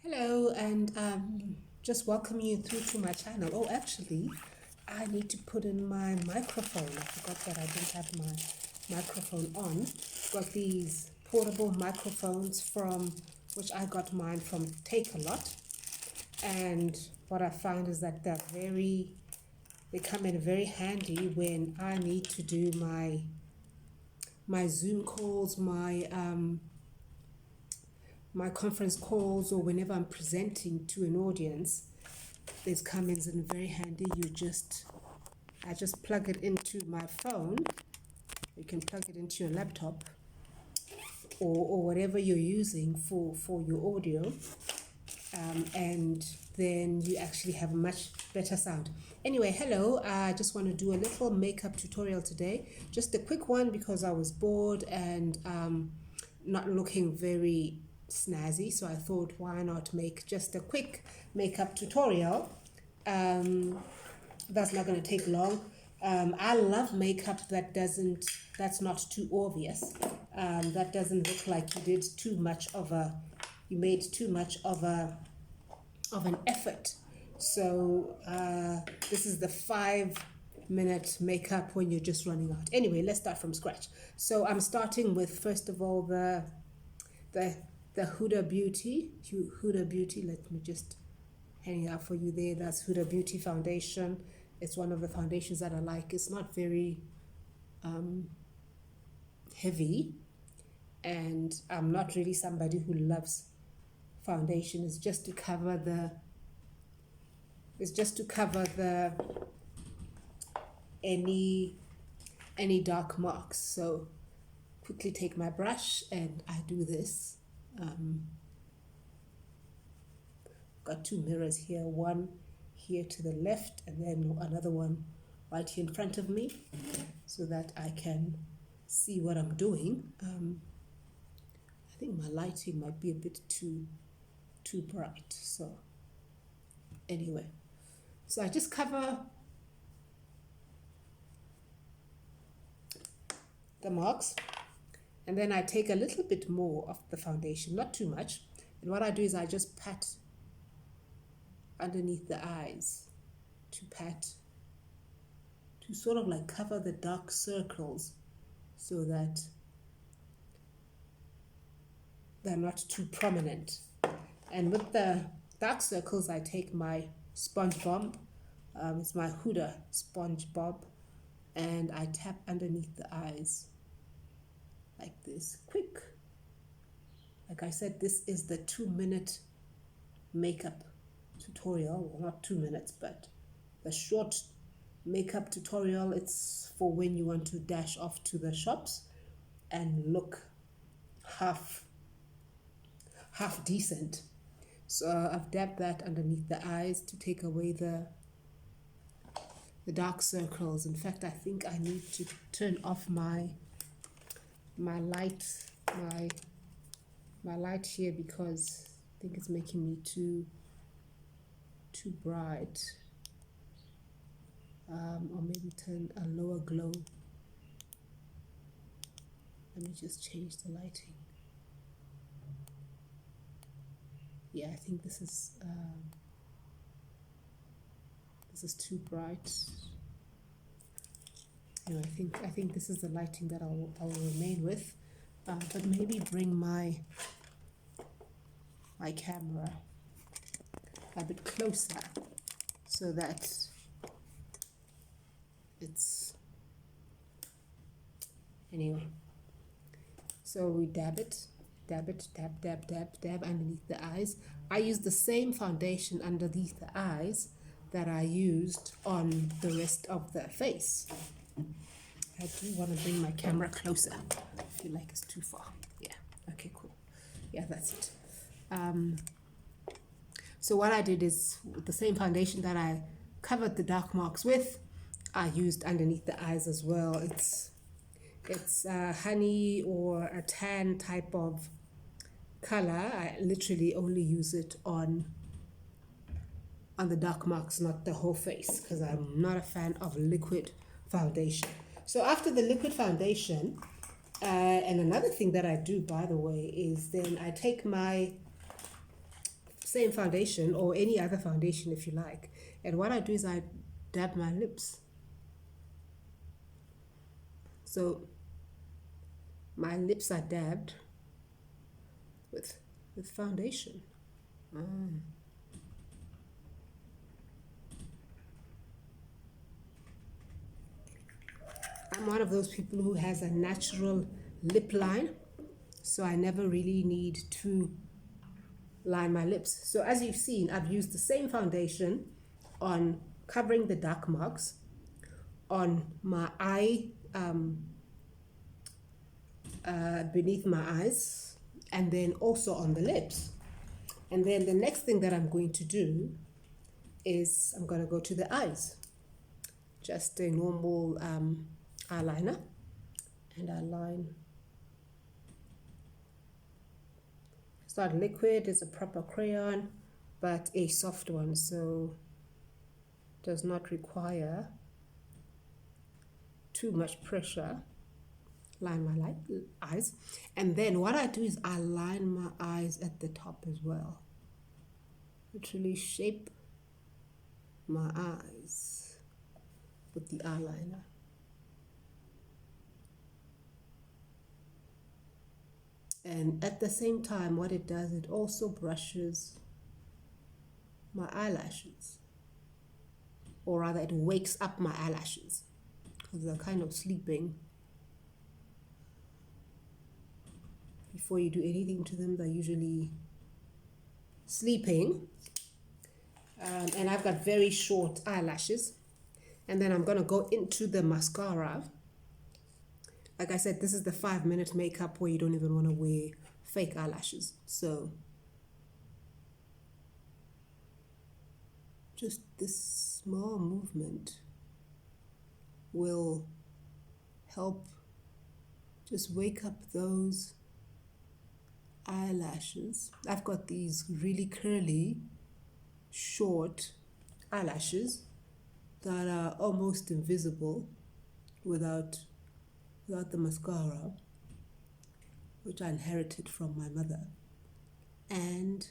Hello, and just welcome you through to my channel. Oh, actually, I need to put in my microphone. I forgot that I didn't have my microphone on. Got these portable microphones from which I got mine from Takealot, and what I found is that they come in very handy when I need to do my Zoom calls, my conference calls, or whenever I'm presenting to an audience. This comes in very handy. I just plug it into my phone. You can plug it into your laptop or whatever you're using for your audio, and then you actually have a much better sound. Anyway, hello. I just want to do a little makeup tutorial today. Just a quick one because I was bored and not looking very snazzy, so I thought, why not make just a quick makeup tutorial. That's not going to take long. I love makeup that's not too obvious, that doesn't look like you made too much of an effort. So this is the 5-minute makeup when you're just running out. Anyway, let's start from scratch. So I'm starting with, first of all, the Huda Beauty. Let me just hang it out for you there. That's Huda Beauty foundation. It's one of the foundations that I like. It's not very heavy, and I'm not really somebody who loves foundation. It's just to cover any dark marks. So quickly take my brush and I do this. Got two mirrors here, one here to the left and then another one right here in front of me, so that I can see what I'm doing. I think my lighting might be a bit too bright. So anyway, so I just cover the marks, and then I take a little bit more of the foundation, not too much. And what I do is I just pat underneath the eyes to sort of like cover the dark circles so that they're not too prominent. And with the dark circles, I take my SpongeBob, it's my Huda SpongeBob, and I tap underneath the eyes like this, quick. Like I said, this is the 2-minute makeup tutorial. Well, not 2 minutes, but the short makeup tutorial. It's for when you want to dash off to the shops and look half decent. So I've dabbed that underneath the eyes to take away the dark circles. In fact, I think I need to turn off my light here, because I think it's making me too bright. Or maybe turn a lower glow. Let me just change the lighting. Yeah, I think this is too bright. Anyway, I think this is the lighting that I'll remain with, but maybe bring my camera a bit closer so that it's, anyway. So we dab, dab underneath the eyes. I use the same foundation underneath the eyes that I used on the rest of the face. I do want to bring my camera closer. I feel like it's too far. Yeah, okay, cool. Yeah, that's it. So what I did is, with the same foundation that I covered the dark marks with, I used underneath the eyes as well. It's honey or a tan type of color. I literally only use it on the dark marks, not the whole face, because I'm not a fan of liquid foundation. So after the liquid foundation, and another thing that I do, by the way, is then I take my same foundation or any other foundation if you like. And what I do is I dab my lips. So my lips are dabbed with foundation. I'm one of those people who has a natural lip line, so I never really need to line my lips. So as you've seen, I've used the same foundation on covering the dark marks, on my eye, beneath my eyes, and then also on the lips. And then the next thing that I'm going to do is I'm going to go to the eyes. Just a normal eyeliner, and I line. It's not liquid, it's a proper crayon, but a soft one, so does not require too much pressure. Line my eyes, and then what I do is I line my eyes at the top as well. Literally shape my eyes with the eyeliner. And at the same time, what it does, it also brushes my eyelashes, or rather it wakes up my eyelashes because they're kind of sleeping. Before you do anything to them, they're usually sleeping. And I've got very short eyelashes. And then I'm going to go into the mascara. Like I said, this is the 5-minute makeup where you don't even want to wear fake eyelashes. So just this small movement will help just wake up those eyelashes. I've got these really curly, short eyelashes that are almost invisible without the mascara, which I inherited from my mother. And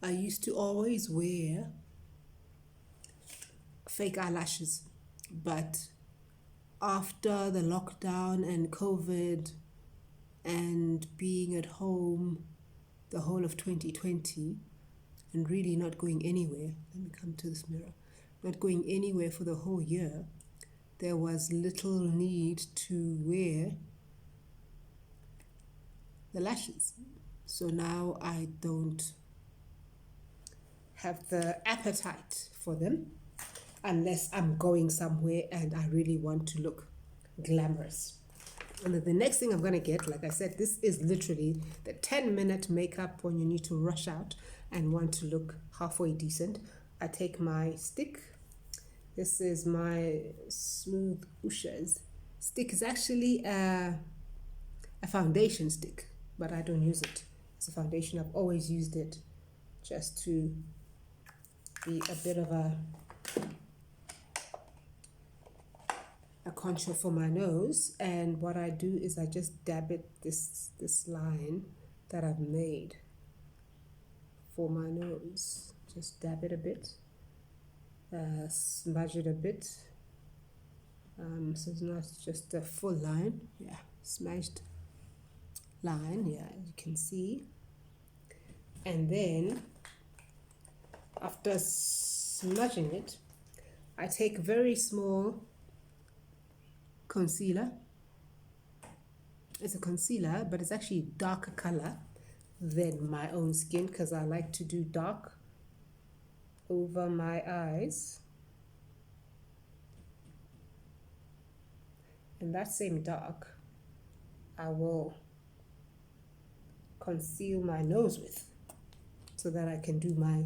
I used to always wear fake eyelashes, but after the lockdown and COVID and being at home the whole of 2020 and really not going anywhere, let me come to this mirror, not going anywhere for the whole year, there was little need to wear the lashes. So now I don't have the appetite for them unless I'm going somewhere and I really want to look glamorous. And then the next thing I'm going to get, like I said, this is literally the 10-minute makeup when you need to rush out and want to look halfway decent. I take my stick. This is my Smooth Ushers stick. It's actually a foundation stick, but I don't use it as a foundation. I've always used it just to be a bit of a contour for my nose. And what I do is I just dab it, this line that I've made for my nose. Just dab it a bit, smudge it a bit, so it's not just a full line. Yeah, smudged line, yeah, as you can see. And then after smudging it, I take very small concealer. It's a concealer, but it's actually darker color than my own skin because I like to do dark over my eyes. And that same dark I will conceal my nose with so that I can do my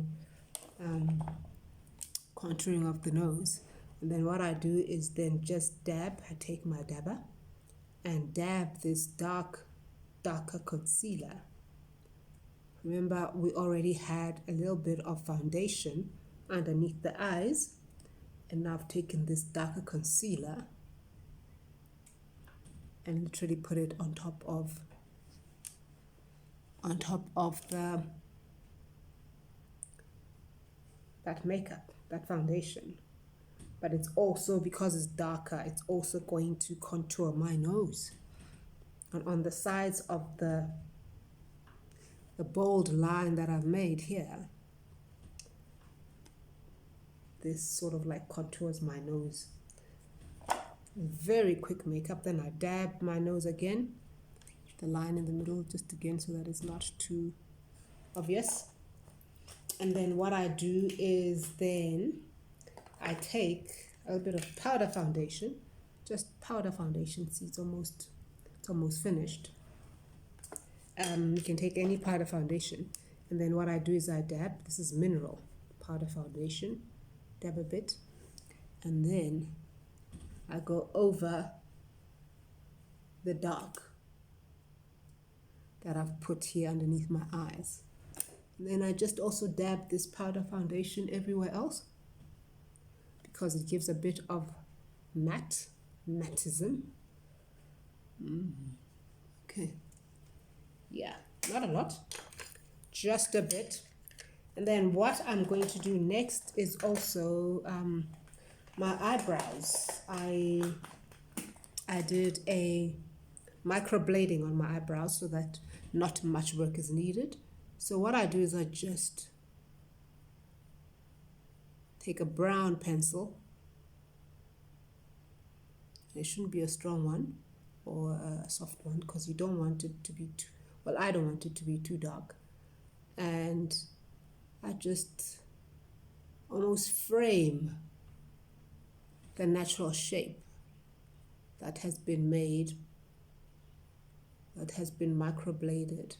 contouring of the nose. And then what I do is then just dab. I take my dabber and dab this darker concealer. Remember, we already had a little bit of foundation underneath the eyes, and now I've taken this darker concealer and literally put it on top of the that makeup, that foundation. But it's also, because it's darker, it's also going to contour my nose. And on the sides of the bold line that I've made here, this sort of like contours my nose. Very quick makeup. Then I dab my nose again, the line in the middle, just again so that it's not too obvious. And then what I do is then I take a little bit of powder foundation, just powder foundation. See, it's almost finished. You can take any powder foundation, and then what I do is I dab. This is mineral powder foundation. Dab a bit, and then I go over the dark that I've put here underneath my eyes. And then I just also dab this powder foundation everywhere else, because it gives a bit of mattism. Okay, yeah, not a lot, just a bit. And then what I'm going to do next is also my eyebrows. I did a microblading on my eyebrows so that not much work is needed. So what I do is I just take a brown pencil. It shouldn't be a strong one or a soft one, because you don't want it to be too, well, I don't want it to be too dark. And I just almost frame the natural shape that has been made, that has been microbladed,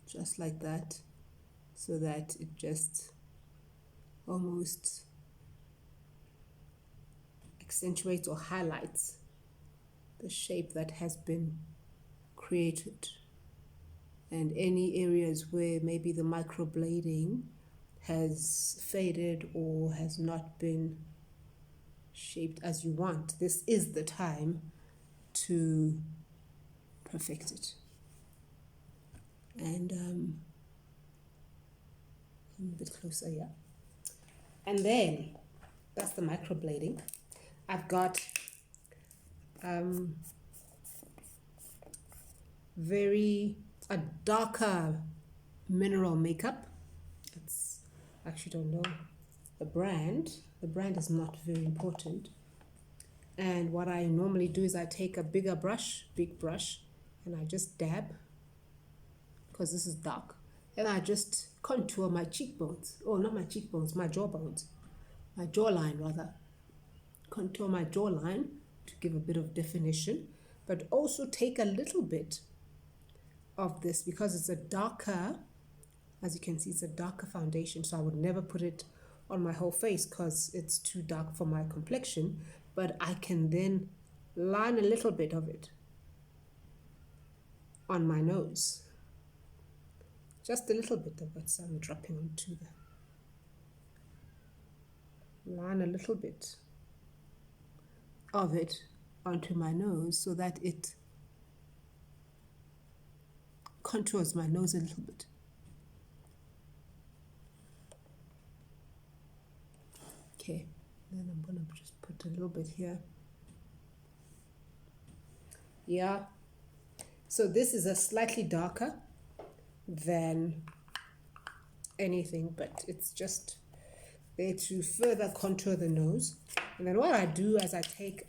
just like that, so that it just almost accentuates or highlights the shape that has been created. And any areas where maybe the microblading has faded or has not been shaped as you want, this is the time to perfect it. And a bit closer, yeah. And then that's the microblading. I've got a darker mineral makeup. It's, I actually don't know the brand. The brand is not very important. And what I normally do is I take a big brush, and I just dab, because this is dark, and I just contour my cheekbones. Oh, not my cheekbones, my jawbones. My jawline, rather. Contour my jawline to give a bit of definition, but also take a little bit of this, because it's a darker, as you can see, it's a darker foundation, so I would never put it on my whole face because it's too dark for my complexion, but I can then line a little bit of it on my nose, just a little bit of it. So I'm dropping onto the line a little bit of it onto my nose so that it contours my nose a little bit. Okay, then I'm gonna just put a little bit here. Yeah, so this is a slightly darker than anything, but it's just there to further contour the nose. And then what I do is I take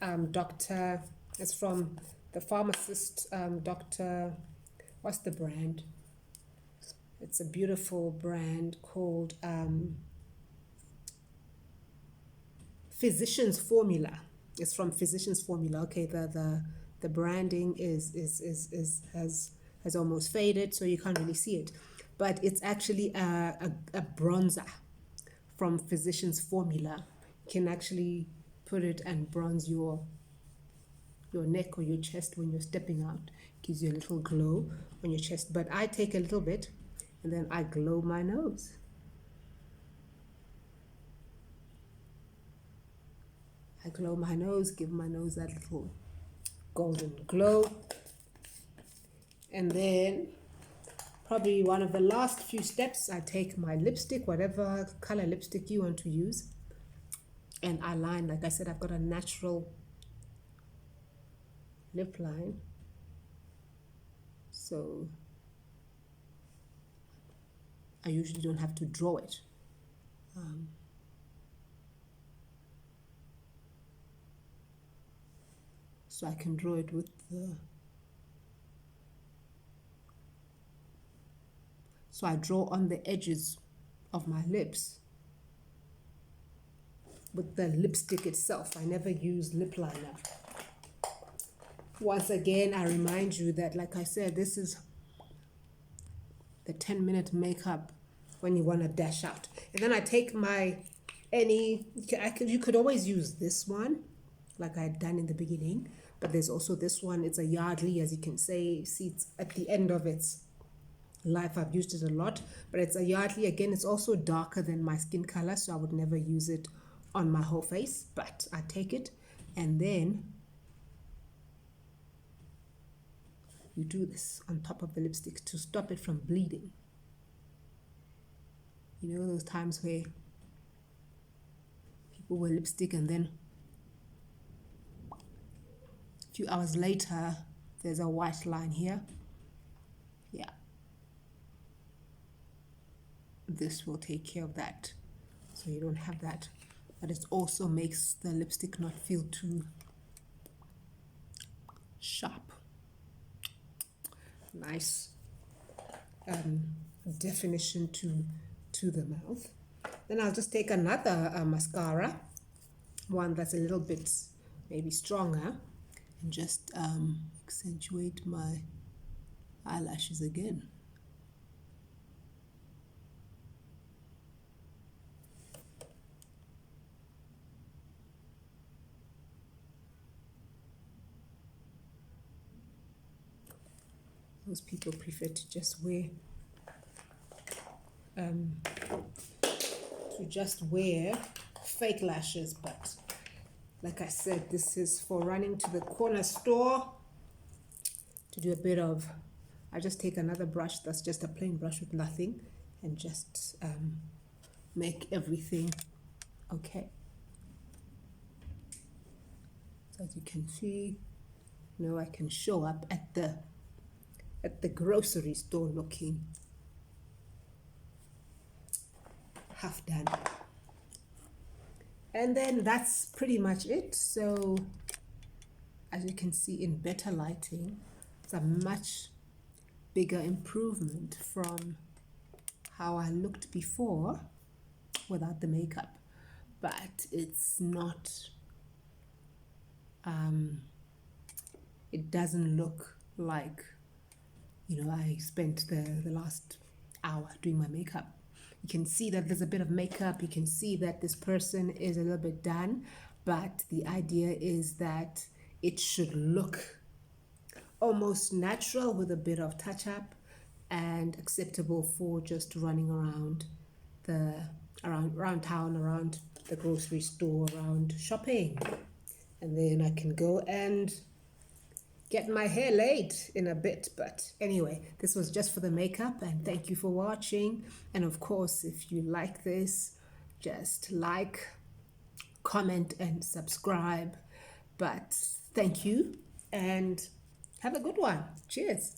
it's from the pharmacist, Dr. What's the brand? It's a beautiful brand called Physicians Formula. It's from Physicians Formula. Okay, the branding has almost faded, so you can't really see it, but it's actually a bronzer from Physicians Formula. You can actually put it and bronze your neck or your chest when you're stepping out. Gives you a little glow on your chest. But I take a little bit and then I glow my nose. I glow my nose, give my nose that little golden glow. And then probably one of the last few steps, I take my lipstick, whatever color lipstick you want to use, and I line. Like I said, I've got a natural lip line, so I usually don't have to draw it. So I can draw it with the, so I draw on the edges of my lips with the lipstick itself. I never use lip liner. Once again, I remind you that, like I said, this is the 10-minute makeup when you want to dash out. And then I take my, you could always use this one, like I had done in the beginning, but there's also this one. It's a Yardley, as you can see it's at the end of its life. I've used it a lot, but it's a Yardley. Again, it's also darker than my skin color, so I would never use it on my whole face, but I take it and then you do this on top of the lipstick to stop it from bleeding. You know those times where people wear lipstick and then a few hours later there's a white line here? Yeah, this will take care of that, so you don't have that. But it also makes the lipstick not feel too sharp. Nice definition to the mouth. Then I'll just take another mascara, one that's a little bit maybe stronger, and just accentuate my eyelashes again. Most people prefer to just wear fake lashes, but like I said, this is for running to the corner store to do a bit of, I just take another brush that's just a plain brush with nothing and just make everything okay. So as you can see, I can show up at the grocery store looking half done. And then that's pretty much it. So as you can see in better lighting, it's a much bigger improvement from how I looked before without the makeup. But it's not, it doesn't look like, I spent the last hour doing my makeup. You can see that there's a bit of makeup. You can see that this person is a little bit done, but the idea is that it should look almost natural with a bit of touch-up and acceptable for just running around around town, around the grocery store, around shopping. And then I can go and get my hair laid in a bit. But anyway, this was just for the makeup, and thank you for watching. And of course, if you like this, just like, comment and subscribe. But thank you and have a good one. Cheers.